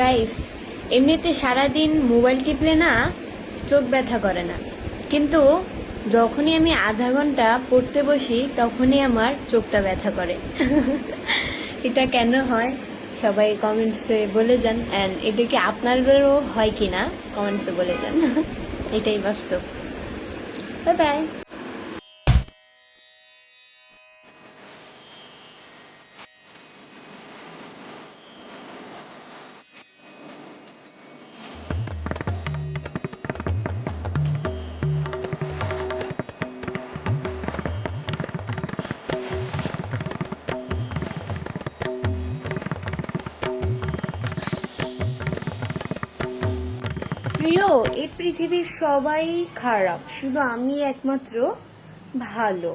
Guys, এমনিতে সারাদিন mobile টিপলে না চোখ ব্যথা করে না, কিন্তু যখনই আমি আধা ঘন্টা পড়তে বসি তখনই আমার চোখটা ব্যথা করে। এটা কেন হয় সবাই কমেন্টসে বলে যান, অ্যান্ড এটা কি আপনাদেরও হয় কিনা কমেন্টসে বলে যান। এটাই বাস্তব। Bye bye. প্রিয়, এই পৃথিবীর সবাই খারাপ, শুধু আমি একমাত্র ভালো।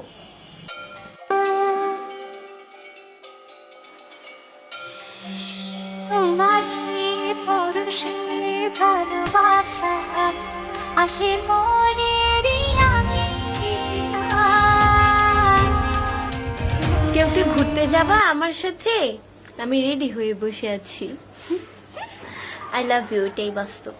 কেউ কি ঘুরতে যাবা আমার সাথে? আমি রেডি হয়ে বসে আছি। আই লাভ ইউ, এটাই বাস্তব।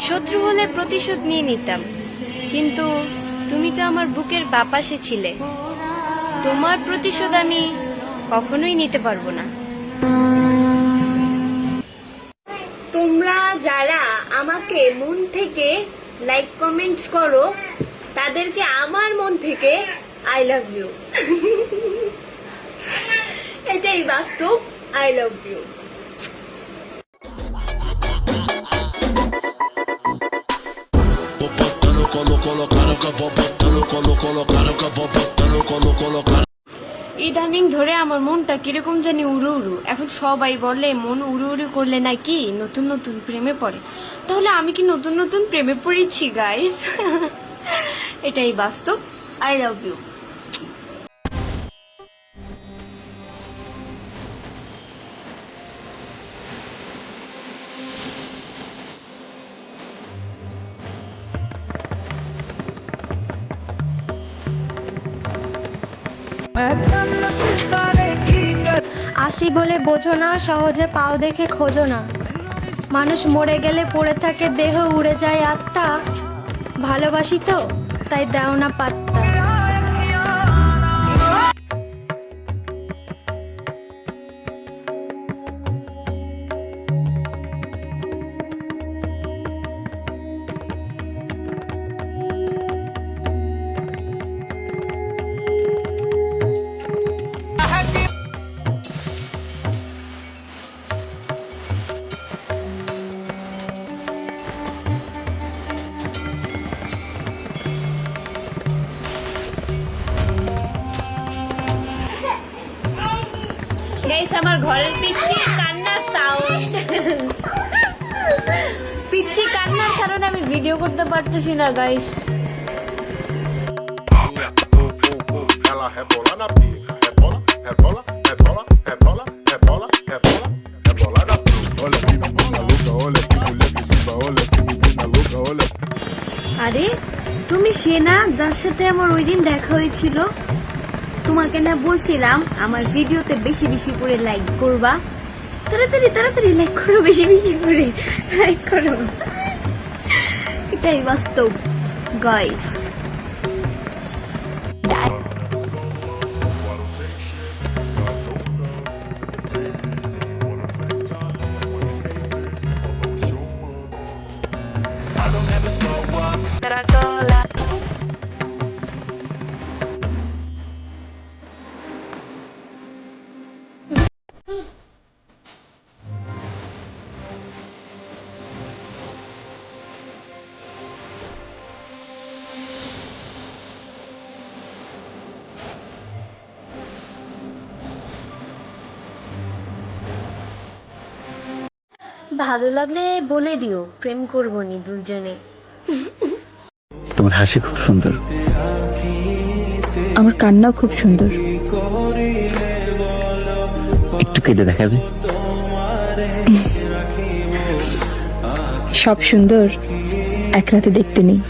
শত্রু হলে প্রতিশোধ নিয়ে নিতাম, কিন্তু তুমি তো আমার বুকের বাপাশে ছিলে। তোমার প্রতিশোধ আমি কখনোই নিতে পারবো না। তোমরা যারা আমাকে মন থেকে লাইক কমেন্টস করো তাদেরকে আমার মন থেকে আই লাভ ইউ। এটাই বাস্তব। I love you. ইদানিং ধরে আমার মনটা কিরকম জানি উড়ু উড়ু। এখন সবাই বলে মন উড়ু উড়ু করলে নাকি নতুন নতুন প্রেমে পড়ে। তাহলে আমি কি নতুন নতুন প্রেমে পড়েছি গাইস? এটাই বাস্তব। I love you. আসি বলে বোঝো না, সহজে পাও দেখে খোঁজো না। মানুষ মরে গেলে পড়ে থাকে দেহ, উড়ে যায় আত্মা। ভালোবাসি তো তাই দাও না পাত্তা। গাইস, আমার ঘরের পিচ্চির কান্নার সাউন্ড। পিচ্চি কান্নার কারণে আমি ভিডিও করতে পারতেছি না গাইস। আরে তুমি সে না যার সাথে আমার ওই দিন দেখা হয়েছিল? তোমাকে না বলছিলাম আমার ভিডিওতে বেশি বেশি করে লাইক করবা। তাড়াতাড়ি তাড়াতাড়ি লাইক করো, বেশি বেশি করে লাইক করো। এটাই বাস্তব গাইস। ভালো লাগলে বলে দিও, প্রেম করবো নি দুজনে। তোমার হাসি খুব সুন্দর, আমার কান্নাও খুব সুন্দর। একটু কেঁদে দেখাবে? সব সুন্দর এক রাতে দেখতে নেই।